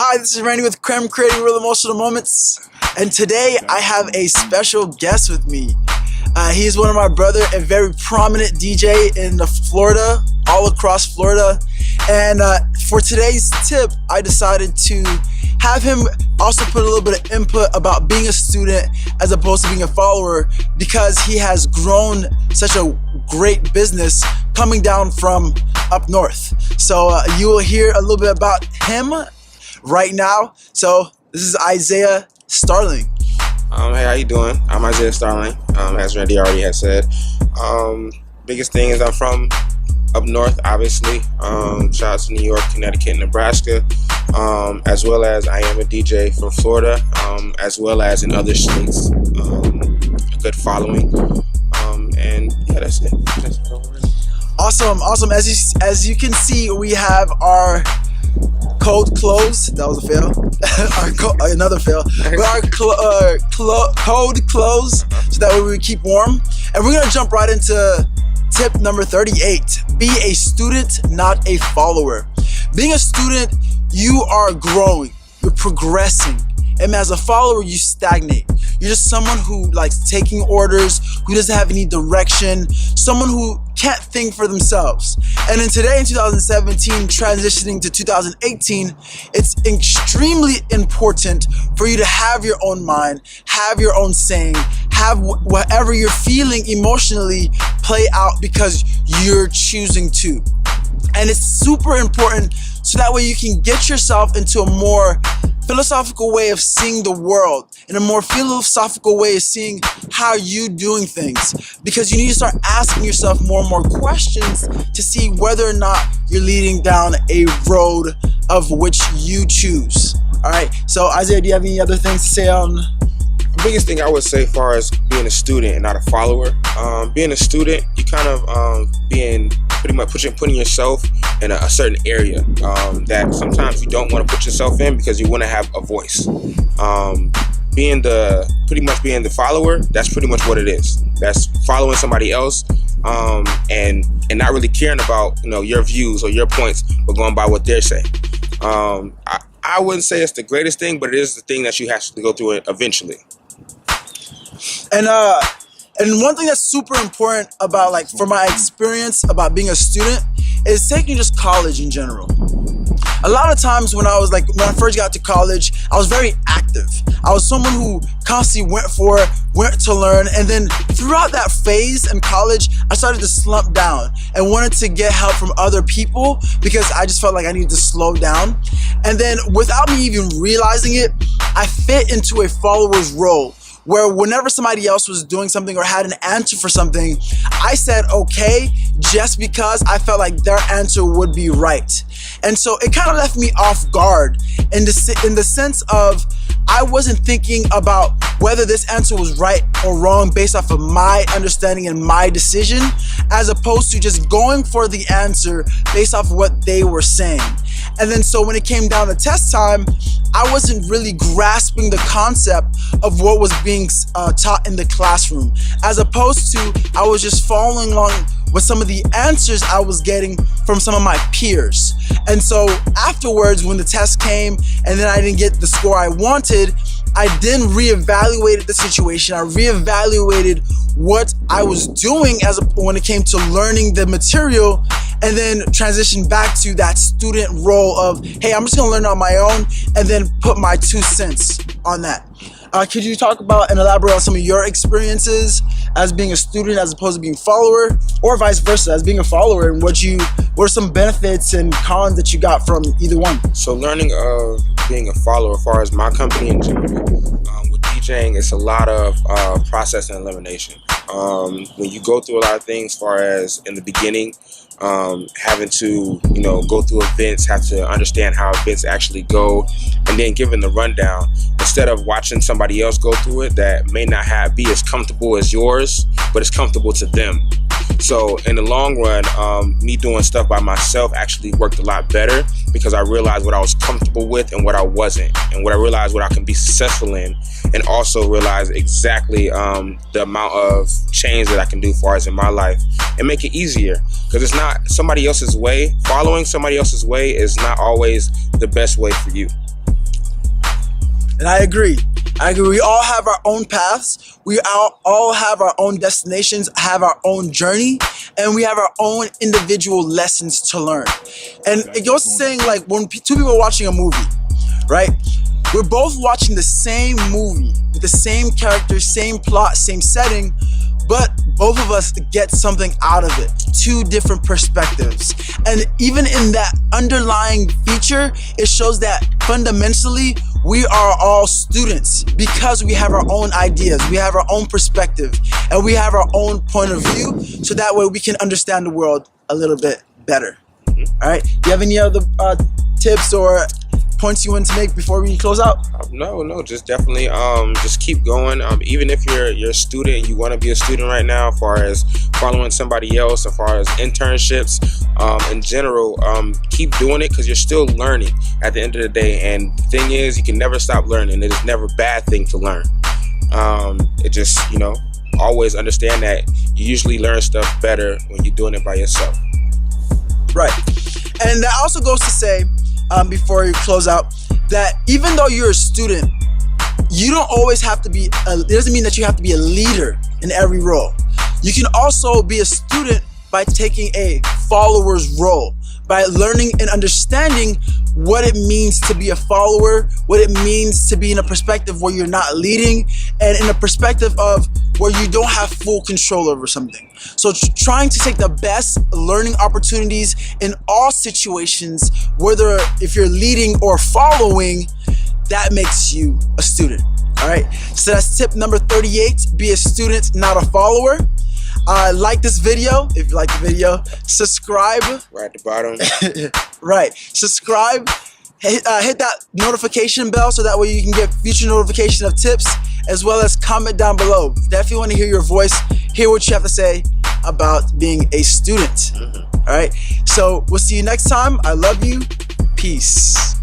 Hi, this is Randy with Creme Creating Real Emotional Moments, and today I have a special guest with me. He is one of my brother, a very prominent DJ in Florida, all across Florida. And for today's tip, I decided to have him also put a little bit of input about being a student as opposed to being a follower, because he has grown such a great business coming down from up north. So you will hear a little bit about him right now. So this is Isaiah Starling. Hey, how you doing? I'm Isaiah Starling, as Randy already had said. Biggest thing is I'm from up north, obviously. Shout out to New York, Connecticut, and Nebraska, as well as I am a DJ from Florida, as well as in other states. A good following, and yeah, that's it. Awesome. As you can see, we have our code closed. That was a fail. Another fail. But our code closed, so that way we keep warm. And we're gonna jump right into tip number 38. Be a student, not a follower. Being a student, you are growing. You're progressing. And as a follower, you stagnate. You're just someone who likes taking orders, who doesn't have any direction, someone who can't think for themselves. And in 2017, transitioning to 2018, it's extremely important for you to have your own mind, have your own saying, have whatever you're feeling emotionally play out because you're choosing to. And it's super important so that way you can get yourself into a more philosophical way of seeing the world, in a more philosophical way of seeing how you doing things, because you need to start asking yourself more and more questions to see whether or not you're leading down a road of which you choose. All right, so Isaiah, do you have any other things to say on? The biggest thing I would say as far as being a student and not a follower, being a student, you kind of being pretty much putting yourself in a certain area that sometimes you don't want to put yourself in because you want to have a voice. Being the follower, that's pretty much what it is. That's following somebody else and not really caring about your views or your points, but going by what they're saying. I wouldn't say it's the greatest thing, but it is the thing that you have to go through it eventually. And one thing that's super important about, like, from my experience about being a student, is taking just college in general. A lot of times when I first got to college, I was very active. I was someone who constantly went to learn, and then throughout that phase in college, I started to slump down and wanted to get help from other people because I just felt like I needed to slow down. And then without me even realizing it, I fit into a follower's role, where whenever somebody else was doing something or had an answer for something, I said okay just because I felt like their answer would be right. And so it kind of left me off guard in the sense of I wasn't thinking about whether this answer was right or wrong based off of my understanding and my decision, as opposed to just going for the answer based off of what they were saying. And then so when it came down to test time, I wasn't really grasping the concept of what was being taught in the classroom, as opposed to I was just following along with some of the answers I was getting from some of my peers. And so afterwards, when the test came and then I didn't get the score I wanted, I then reevaluated the situation. I reevaluated what I was doing when it came to learning the material, and then transitioned back to that student role of, hey, I'm just gonna learn on my own and then put my 2 cents on that. Could you talk about and elaborate on some of your experiences as being a student as opposed to being a follower, or vice versa, as being a follower, and what are some benefits and cons that you got from either one? So learning of being a follower as far as my company in general, with DJing, it's a lot of process and elimination. When you go through a lot of things as far as in the beginning, having to go through events, have to understand how events actually go, and then giving the rundown instead of watching somebody else go through it that may not be as comfortable as yours, but it's comfortable to them. So in the long run, me doing stuff by myself actually worked a lot better because I realized what I was comfortable with and what I wasn't, and what I realized what I can be successful in, and also realize exactly the amount of change that I can do as far as in my life and make it easier, because it's not somebody else's way. Following somebody else's way is not always the best way for you. And I agree. We all have our own paths. We all have our own destinations, have our own journey, and we have our own individual lessons to learn. And it goes to saying, like, when two people are watching a movie, right? We're both watching the same movie with the same characters, same plot, same setting, but both of us get something out of it. Two different perspectives. And even in that underlying feature, it shows that fundamentally we are all students because we have our own ideas, we have our own perspective, and we have our own point of view, so that way we can understand the world a little bit better. All right, do you have any other tips or points you want to make before we close out? No, just definitely just keep going. Even if you're a student, you want to be a student right now, as far as following somebody else, as far as internships, in general, keep doing it, because you're still learning at the end of the day. And the thing is, you can never stop learning. It is never a bad thing to learn. It just, always understand that you usually learn stuff better when you're doing it by yourself. Right. And that also goes to say, before you close out, that even though you're a student, you don't always have to be, it doesn't mean that you have to be a leader in every role. You can also be a student by taking a follower's role, by learning and understanding what it means to be a follower, what it means to be in a perspective where you're not leading, and in a perspective of where you don't have full control over something. So trying to take the best learning opportunities in all situations, whether if you're leading or following, that makes you a student. All right, so that's tip number 38, be a student, not a follower. Like this video if you like the video. Subscribe. Right at the bottom. Right. Subscribe. Hit that notification bell so that way you can get future notification of tips, as well as comment down below. Definitely want to hear your voice, hear what you have to say about being a student. All right. So we'll see you next time. I love you. Peace.